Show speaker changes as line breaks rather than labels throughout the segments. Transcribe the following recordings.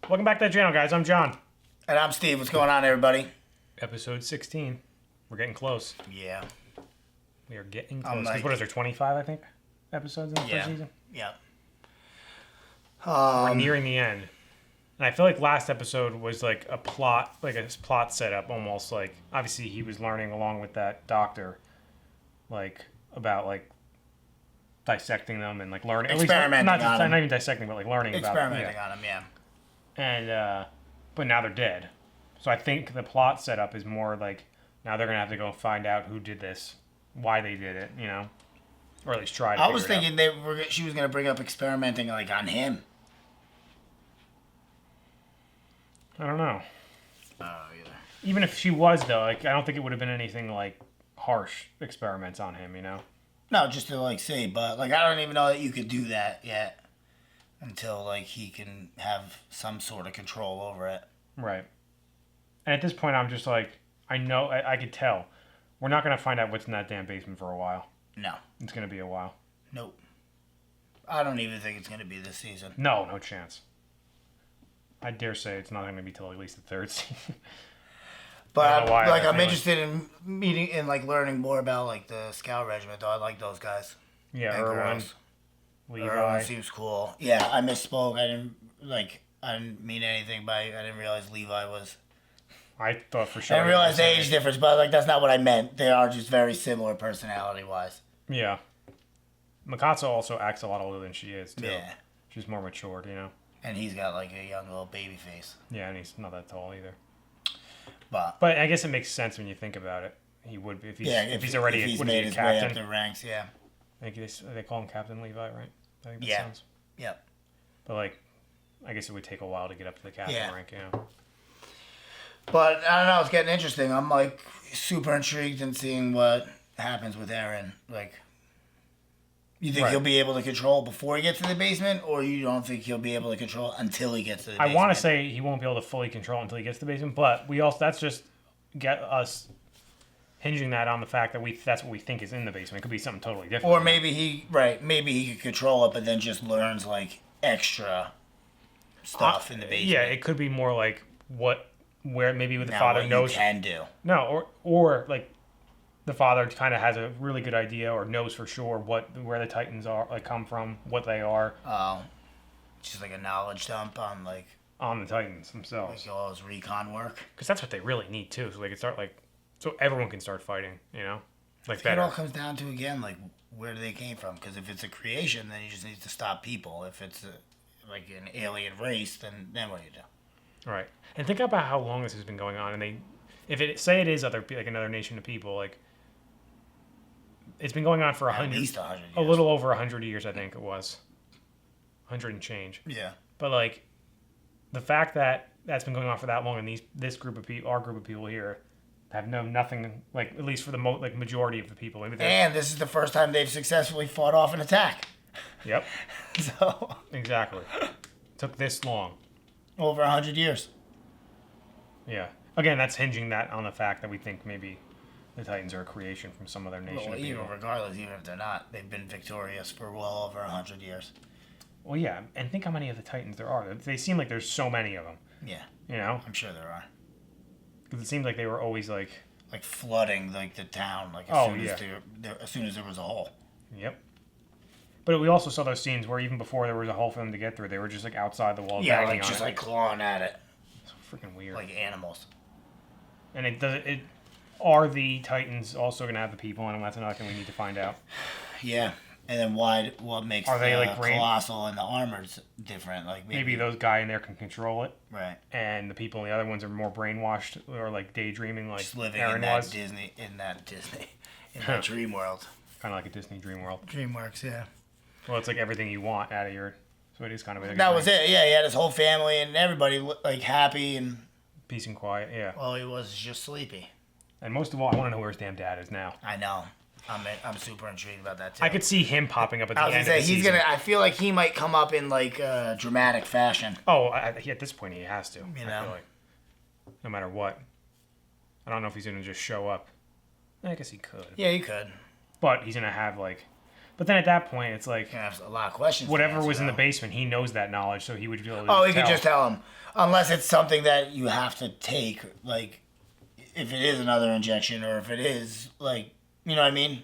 Welcome back to the channel, guys. I'm John.
And I'm Steve. What's going on, everybody?
Episode 16. We're getting close.
Yeah.
We are getting close. What is there, 25, I think, episodes in the first season?
Yeah.
We're nearing the end. And I feel like last episode was like a plot setup, almost like, obviously he was learning along with that doctor, like, about, like, dissecting them and, like, learning.
Experimenting on them.
Not even dissecting, but, like, learning about them.
Experimenting on them, yeah.
And, but now they're dead. So I think the plot setup is more like, now they're going to have to go find out who did this, why they did it, you know? Or at least try to
I was
figure
thinking she was going to bring up experimenting, like, on him.
I don't know.
I don't know either.
Even if she was, though, like, I don't think it would have been anything, like, harsh experiments on him, you know?
No, just to, like, see, but, like, I don't even know that you could do that yet until, like, he can have some sort of control over it.
Right. And at this point, I'm just like, I know, I could tell. We're not going to find out what's in that damn basement for a while.
No.
It's going to be a while.
Nope. I don't even think it's going to be this season.
No chance. I dare say it's not going to be till at least the third season.
But I'm interested in meeting and like learning more about like the Scout Regiment. Though I like those guys.
Yeah, Erwin, Levi.
Erwin seems cool. Yeah, I misspoke. I didn't mean anything by. I didn't realize Levi was.
I thought for sure.
I didn't realize the age difference, but like that's not what I meant. They are just very similar personality wise.
Yeah. Mikasa also acts a lot older than she is too.
Yeah.
She's more matured, you know.
And he's got like a young little baby face.
Yeah, and he's not that tall either.
But
I guess it makes sense when you think about it. He would be if he's already
if he's
what
made
is he,
his way
captain?
up the ranks. Yeah.
I think they call him Captain Levi, right? I think that sounds.
Yeah.
But like, I guess it would take a while to get up to the captain rank, you know.
But I don't know. It's getting interesting. I'm like super intrigued in seeing what happens with Eren. Like, you think he'll be able to control before he gets to the basement, or you don't think he'll be able to control until he gets to the basement?
I want to say he won't be able to fully control until he gets to the basement, but that's just get us hinging that on the fact that that's what we think is in the basement. It could be something totally different.
Or maybe he could control it, but then just learns like extra stuff in the basement.
Yeah, it could be more like where maybe with the father
what
knows
you can do.
No, or like the father kind of has a really good idea or knows for sure where the Titans are, like come from, what they are.
Oh, just like a knowledge dump on
the Titans themselves.
Like all his recon work.
Because that's what they really need too, so they can start so everyone can start fighting, you know, like
better. It all comes down to again like where they came from. Because if it's a creation, then you just need to stop people. If it's like an alien race, then what do you do?
Right, and think about how long this has been going on, and if it is another nation of people, like it's been going on for
at least 100 years.
A little over 100 years, I think it was, 100 and change.
Yeah,
but like the fact that that's been going on for that long, and this group of people, our group of people here, have known nothing, like at least for the majority of the people.
And this is the first time they've successfully fought off an attack.
Yep.
So
exactly, took this long.
Over 100 years.
Yeah. Again, that's hinging that on the fact that we think maybe the Titans are a creation from some other nation.
Well, regardless, even if they're not, they've been victorious for well over 100 years.
Well, yeah, and think how many of the Titans there are. They seem like there's so many of them.
Yeah.
You know?
I'm sure there are.
Because it seems like they were always like
flooding like the town, like as soon as there was a hole.
Yep. But we also saw those scenes where even before there was a hole for them to get through, they were just like outside the wall.
Yeah, like just like clawing at it.
It's freaking weird.
Like animals.
And are the Titans also going to have the people in them? That's another thing we need to find out.
Yeah. And then what makes
are they like
Colossal and the Armor's different? Like
maybe those guy in there can control it.
Right.
And the people in the other ones are more brainwashed or like daydreaming like
just living
Eren
in that
was.
in that dream world.
Kind of like a Disney dream world.
DreamWorks, yeah.
Well, it's like everything you want out of your... So it is kind of a...
That was it, yeah. He had his whole family and everybody like happy and...
Peace and quiet, yeah.
Well, he was just sleepy.
And most of all, I want to know where his damn dad is now.
I know. I'm super intrigued about that too.
I could see him popping up at the end of the season.
I feel like he might come up in like dramatic fashion.
Oh, at this point he has to.
You know?
I feel like. No matter what. I don't know if he's going to just show up. I guess he could.
Yeah, he could.
But he's going to have like... But then at that point, it's like,
Gonna have a lot of questions.
whatever was in the basement, he knows that knowledge, so he would be able to
Oh, he could just tell him. Unless it's something that you have to take, like, if it is another injection, or if it is, like, you know what I mean?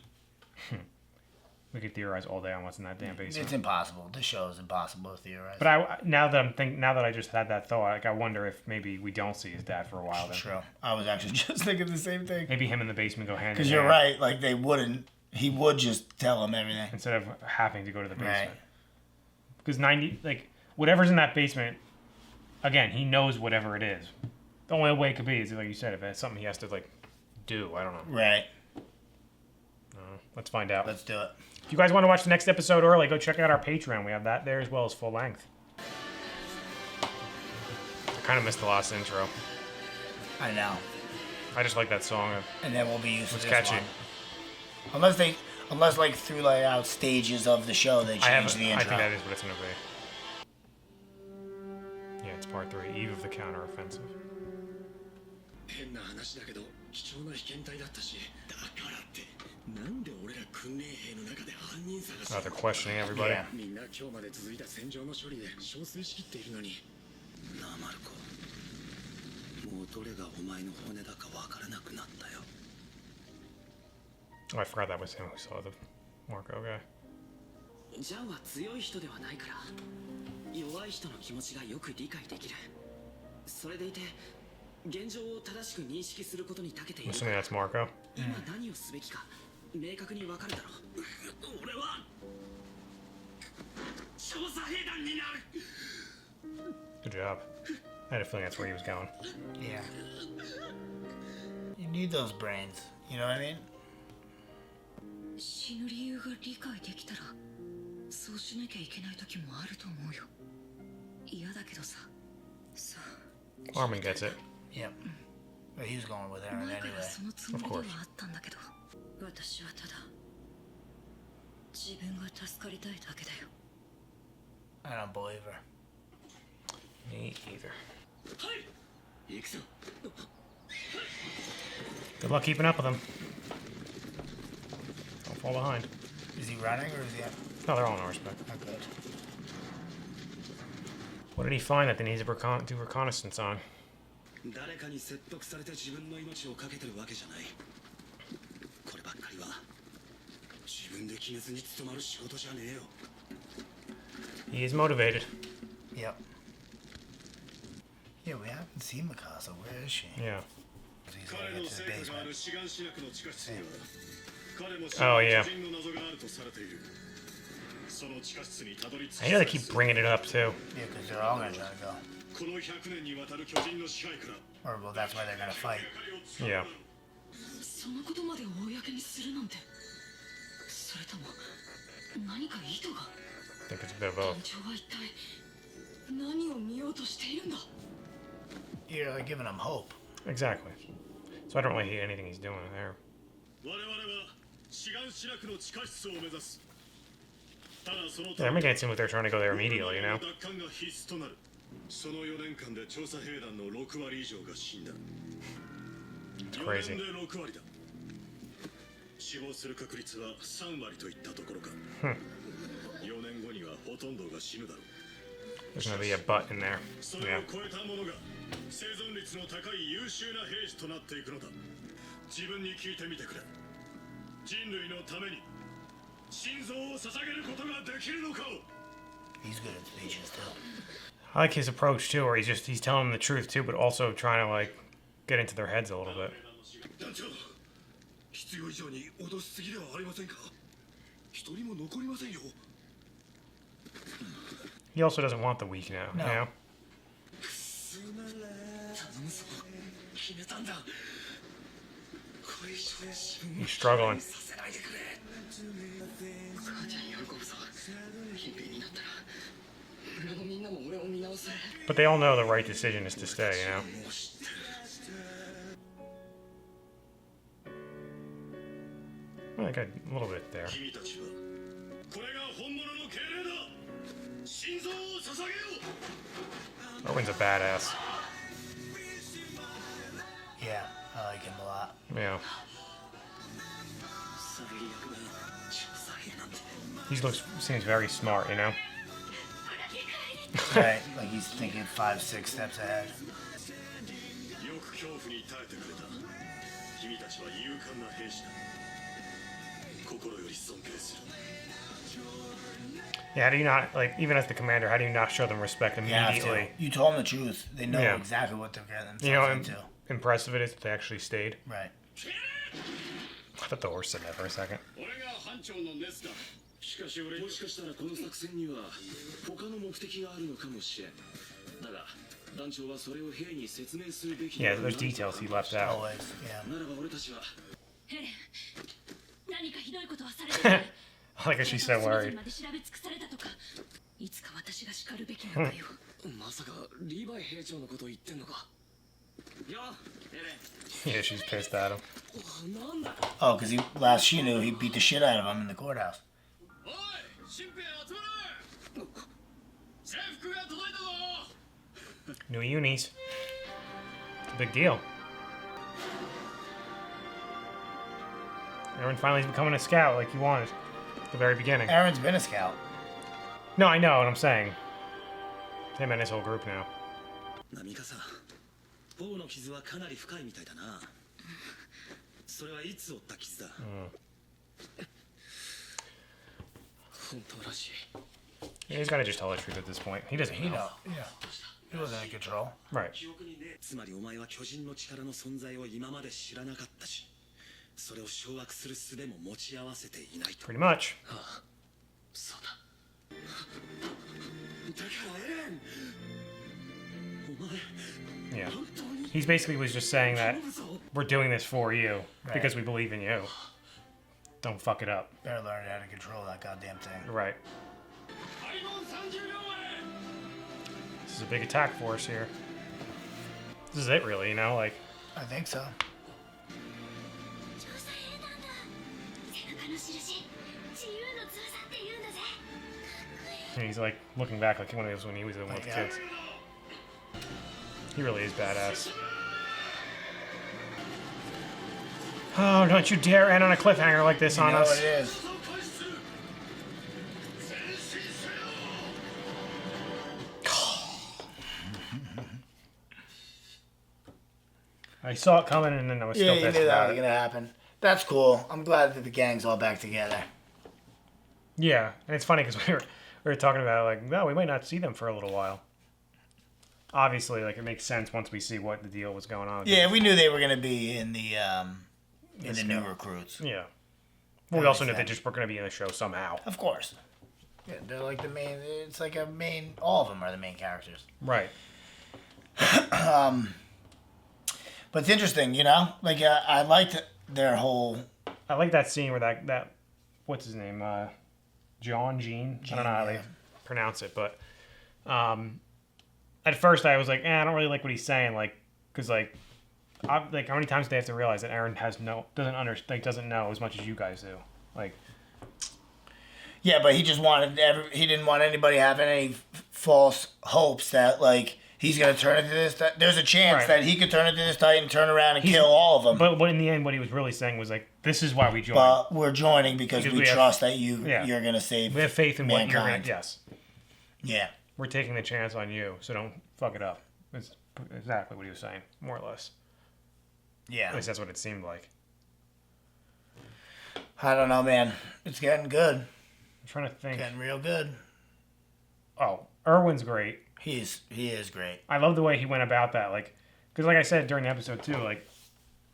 We could theorize all day on what's in that damn basement.
It's impossible. This show is impossible to theorize.
But now that I just had that thought, like, I wonder if maybe we don't see his dad for a while. Then.
True. I was actually just thinking the same thing.
Maybe him in the basement go hand in hand.
Because you're right. Like, they wouldn't. He would just tell him everything.
Instead of having to go to the basement.
Right.
Because whatever's in that basement, again, he knows whatever it is. The only way it could be is, like you said, if it's something he has to, like, do. I don't know.
Right.
Let's find out.
Let's do it.
If you guys want to watch the next episode early, go check out our Patreon. We have that there as well as full length. I kind of missed the last intro.
I know.
I just like that song.
And then we'll be used to this
catchy.
one. Unless like throughout stages of the show they change the intro.
I think that is what it's going to be. Yeah, it's part 3, Eve of the Counteroffensive. Oh, they're questioning everybody.
Yeah.
Oh, I forgot that was him who saw the Marco guy.
ジャオは強い人ではないから弱い人の気持ちがよく理解できる。それでいて現状を正しく認識することに長けてい
I'm
る。
assuming that's Marco.
今何をすべきか明確に分かるだろう。俺は調査兵団になる。
Good job. I had a feeling that's where he was going.
Yeah. You need those brains. You know what I mean?
死ぬ理由が理解できたらそうしなきゃいけない時もあると思うよ。嫌だけどさ。さあ。
Armin gets it.
Yep. But he was going with Aaron
前から
anyway.
そのつもりではあったんだけど、私はただ自分が助かりたいだけだよ。
I don't believe her.
Me either.
はい。行くぞ。
Good luck keeping up with him. Don't fall behind.
Is he running or is he?
No, they're all on horseback.
Oh, good.
What did he find that they need to do reconnaissance on?
誰かに説得されて自分の命をかけてるわけじゃない。こればっかりは自分で決めずに務まる仕事じゃねえよ。
He is motivated.
Yep. Yeah, we haven't seen Mikasa. Where is she?
Yeah.
He's gonna get to the basement.
Oh, yeah. I know they keep bringing it up, too.
Yeah, because they're all gonna try to go. Or, well, that's why they're gonna fight.
Yeah.
そのことまで公にするなんて。それとも何か意図が。
I think it's a bit of both.
団長は一体何を見ようとしているんだ。
You're like giving them hope.
Exactly. So I don't really hate anything he's doing there. Yeah, they're making it seem like they're trying to go there immediately, you know?
その4年間で調査兵団の6割以上が死んだ。
It's crazy.
4年で6割だ。死亡する確率は3割といったところか。4年後にはほとんどが死ぬだろう。
There's gonna be a butt in there.
それ
Yeah.
を超えた者が生存率の高い優秀な兵士となっていくのだ。自分に聞いてみてくれ。人類のために心臓を捧げることができるのかを。
He's good at speeches too.
I like his approach, too, where he's telling them the truth, too, but also trying to, like, get into their heads a little bit.
団長、必要以上に脅しすぎではありませんか。一人も残りませんよ。
He also doesn't want the weak now,
No.
you know?
頼むぞ。決めたんだ。これ以上自分を
He's struggling.
させないでくれ。母ちゃん喜ぶぞ。貧兵になったら村のみんなも俺を見直せ。
But they all know the right decision is to stay, you know?
もう知ってる。
Well, I got a little bit there.
君たちはこれが本物の敬礼だ。心臓を捧げよう。
Erwin's a badass.
Yeah, I like him a lot.
Yeah.
最悪だ。調査
Seems very smart, you know.
Right, like he's thinking 5-6 steps ahead.
よく恐怖に耐えてくれた。君たちは勇敢な兵士だ。心より尊敬する。
Yeah, how do you not, like, even as the commander, how do you not show them respect immediately?
You told them the truth. They know
Yeah.
exactly what they're getting themselves
You know,
into.
impressive it is that they actually stayed.
Right.
I thought the horse said that for a second.
俺が班長のネスだ。しかし俺もしかしたらこの作戦には他の目的があるのかもしれん。だが団長はそれを兵に説明するべきだ。
Yeah, there's details he left out.
Always, yeah.
ならば俺たちは。
何かひどいことはされてない。
Like, she's so worried.
まで調べ尽くされたとか。いつか私が叱るべきなのよ。
まさかリヴァイ兵長のことを言ってんのか。やあ、
Yeah, she's pissed at him.
なんだ。
Oh, because last she knew, he beat the shit out of him in the courthouse.
おい、新兵集まれ。制服が届いたぞ。
New unis. It's a big deal. Aaron finally's becoming a scout like he wanted at the very beginning.
Aaron's been a scout.
No, I know what I'm saying. Him and his whole group now.
ナミカさん、頬の傷はかなり深いみたいだな。それはいつ負った傷だ。本当らしい。
Yeah, he's gotta just tell the truth at this point. He doesn't know.
Yeah. He wasn't in control.
Right.
記憶にね。つまりお前は巨人の力の存在を今まで知らなかったし、それを掌握する術も持ち合わせていないと。
Pretty much.
そうだ。だからエレン、お前。
Yeah. He's basically was just saying that we're doing this for you because we believe in you. Don't fuck it up.
Better learn how to control that goddamn thing.
Right.
開門30秒前。
This is a big attack force here. This is it, really, you know? Like,
I think so.
調査兵団だ。背中の印、自由の翼って言うんだぜ。
and he's like looking back like when he was one with the kids. He really is badass. Oh, don't you dare end on a cliffhanger like this
You
on
know
us.
what it is.
I saw it coming and then I was
Yeah,
still
you
pissed
knew that
about
was
it.
gonna happen. That's cool. I'm glad that the gang's all back together.
Yeah, and it's funny because we were talking about like, no, we might not see them for a little while. Obviously, like it makes sense once we see what the deal was going on.
Yeah, we knew they were gonna be in the new recruits.
Yeah. Well, we also knew they just were going to be in the show somehow.
Of course. Yeah, they're like the main. It's like a main. All of them are the main characters.
Right.
But it's interesting, you know. Like I liked their whole.
I like that scene where that what's his name, Gene. I don't know how they pronounce it, but at first I was like, I don't really like what he's saying, like, because like how many times do they have to realize that Aaron doesn't know as much as you guys do, like.
Yeah, but he just wanted he didn't want anybody having any false hopes that like he's gonna turn into this. There's a chance that he could turn into this Titan, turn around and kill all of them.
But in the end, what he was really saying was like, this is why we joined.
But we're joining because we trust that you're gonna save.
We have faith in
mankind.
what you're gonna. Yes.
Yeah.
We're taking the chance on you, so don't fuck it up. It's exactly what he was saying, more or less.
Yeah.
At least that's what it seemed like.
I don't know, man. It's getting good.
I'm trying to think.
Getting real good.
Oh, Erwin's great.
He is great.
I love the way he went about that. Like, because like I said during the episode too, like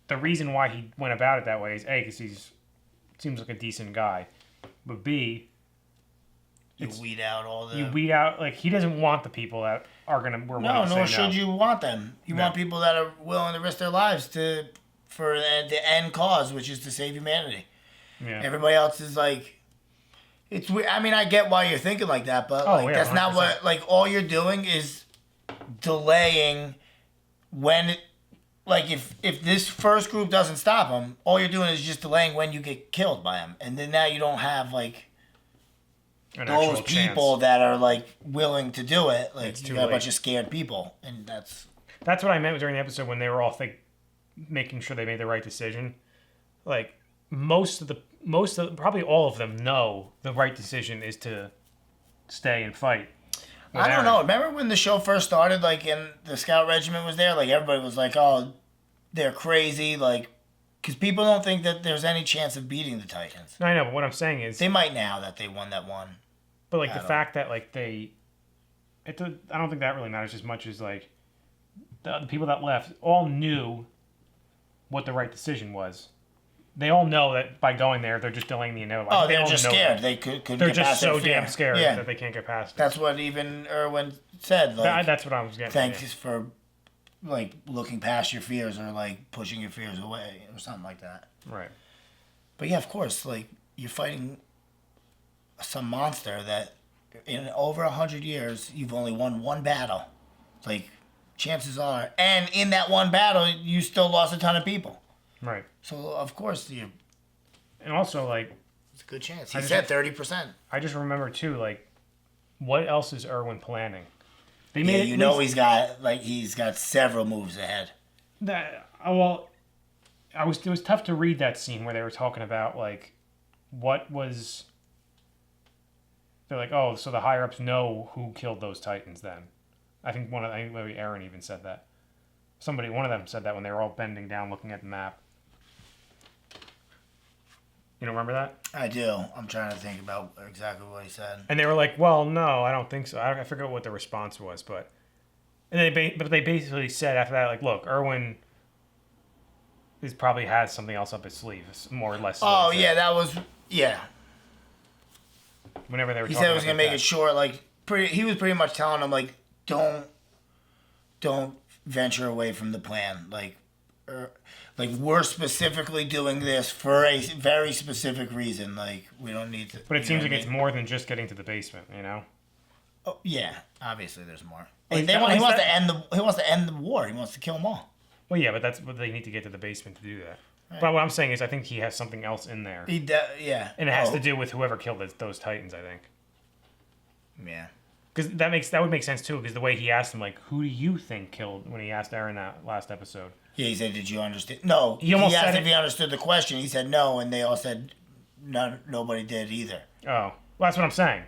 the reason why he went about it that way is A, because seems like a decent guy, but B,
You weed out all the.
you weed out like he doesn't want the people that are gonna.
No, nor should you want them. You want people that are willing to risk their lives for the end cause, which is to save humanity.
Yeah.
Everybody else is like. It's weird. I mean, I get why you're thinking like that, but that's not
100%.
what. Like, all you're doing is delaying when. Like, if this first group doesn't stop them, all you're doing is just delaying when you get killed by them, and then now you don't have like. Those people that are like willing to do it, like you got a bunch of scared people, and that's
what I meant during the episode when they were all making sure they made the right decision. Like probably all of them know the right decision is to stay and fight.
I don't know. Remember when the show first started, like, and the scout regiment was there? Like, everybody was like, oh, they're crazy. Like, because people don't think that there's any chance of beating the Titans.
No, I know, but what I'm saying is...
They might now that they won that one.
But, like, the fact that, like, I don't think that really matters as much as, like, the people that left all knew what the right decision was. They all know that by going there, they're just delaying the inevitable.
Oh, they're just scared. They couldn't
They're
get
just
past their
so
fear.
damn scared
Yeah.
that they can't get past it.
That's what even Erwin said. Like,
That's what I was getting.
Thanks for, like, looking past your fears or, like, pushing your fears away or something like that.
Right.
But, yeah, of course, like, you're fighting some monster that in over 100 years, you've only won one battle. Like, chances are. And in that one battle, you still lost a ton of people.
Right.
So, of course,
And also, like...
It's a good chance. He said 30%.
I just remember, too, like, what else is Erwin planning? They
Yeah, you know he's got several moves ahead.
It was tough to read that scene where they were talking about, like, what was... They're like, oh, so the higher-ups know who killed those Titans then. I think maybe Aaron even said that. One of them said that when they were all bending down looking at the map. You don't remember that?
I do. I'm trying to think about exactly what he said.
And they were like, well, no, I don't think so. I forget what the response was, but... And they basically said after that, like, look, Erwin probably has something else up his sleeve, more or less.
Oh, yeah, that was... Yeah.
Whenever they were
he
talking
said he was going to make
that.
it short. Like, he was pretty much telling them, like, don't venture away from the plan. Like, we're specifically doing this for a very specific reason. Like, we don't need to...
But it seems like it's more than just getting to the basement, you know?
Oh, yeah, obviously there's more.
Well,
He wants to end the war. He wants to kill them all.
Well, yeah, but that's what they need to get to the basement to do that. Right. But what I'm saying is I think he has something else in there.
Yeah.
And it has to do with whoever killed those Titans, I think.
Yeah.
Because that would make sense, too, because the way he asked him, like, who do you think killed, when he asked Aaron that last episode.
Yeah, he said, did you understand? No, he asked if he understood the question. He said no, and they all said nobody did either.
Oh, well, that's what I'm saying.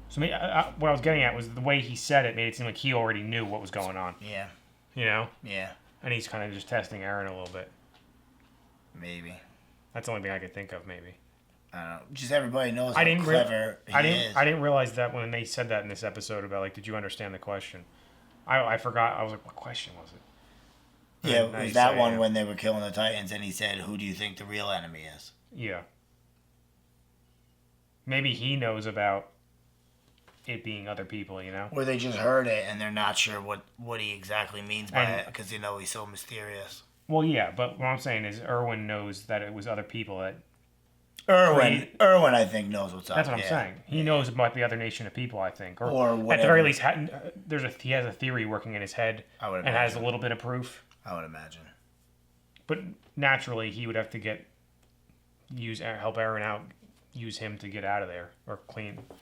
So what I was getting at was the way he said it made it seem like he already knew what was going on.
Yeah.
You know?
Yeah.
And he's kind of just testing Aaron a little bit.
Maybe.
That's the only thing I could think of, maybe.
I don't know. Just everybody knows how clever he is.
I didn't realize that when they said that in this episode about, like, did you understand the question? I forgot. I was like, what question was it?
Yeah, it was that one when they were killing the Titans, and he said, who do you think the real enemy is?
Yeah. Maybe he knows about it being other people, you know?
Or they just heard it, and they're not sure what he exactly means by it, because, he's so mysterious.
Well, yeah, but what I'm saying is Erwin knows that it was other people that...
Erwin, I think, knows what's up.
That's what I'm saying. He knows about the other nation of people, I think. Or
whatever.
At the very least, he has a theory working in his head and has a little bit of proof.
I would imagine.
But naturally, he would have to help Aaron out, use him to get out of there, or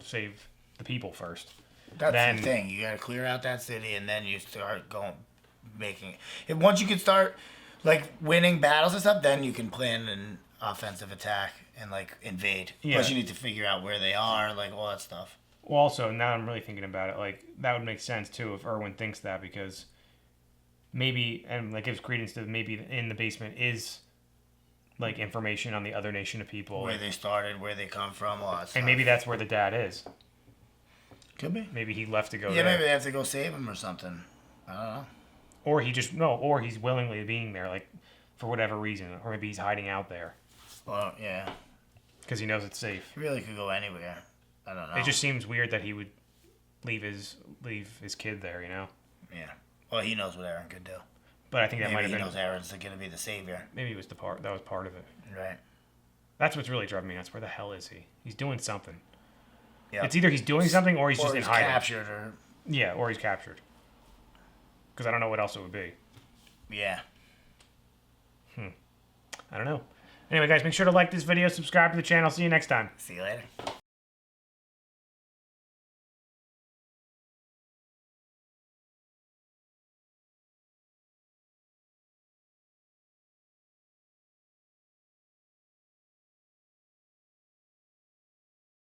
save the people first.
That's the thing. You got to clear out that city, and then you start making it. Once you can start, like, winning battles and stuff, then you can plan an offensive attack and, like, invade. Yeah. Plus, you need to figure out where they are, like, all that stuff.
Well, also, now I'm really thinking about it, like, that would make sense, too, if Erwin thinks that, because maybe, and, like, gives credence to maybe in the basement is, like, information on the other nation of people.
Where they started, where they come from, all that stuff.
And maybe that's where the dad is.
Could be.
Maybe he left to go there.
Yeah, maybe they have to go save him or something. I don't know.
Or he's willingly being there, like, for whatever reason. Or maybe he's hiding out there.
Well, yeah.
Because he knows it's safe.
He really could go anywhere. I don't know.
It just seems weird that he would leave his kid there, you know?
Yeah. Well, he knows what Aaron could do.
But I think that might have been...
Maybe he knows Aaron's going to be the savior.
Maybe that was part of it.
Right.
That's what's really driving me nuts. Where the hell is he? He's doing something.
Yep.
It's either he's doing something or he's just in hiding.
Captured or...
Yeah, or he's captured. Because I don't know what else it would be.
Yeah.
I don't know. Anyway, guys, make sure to like this video, subscribe to the channel. See you next time.
See you later.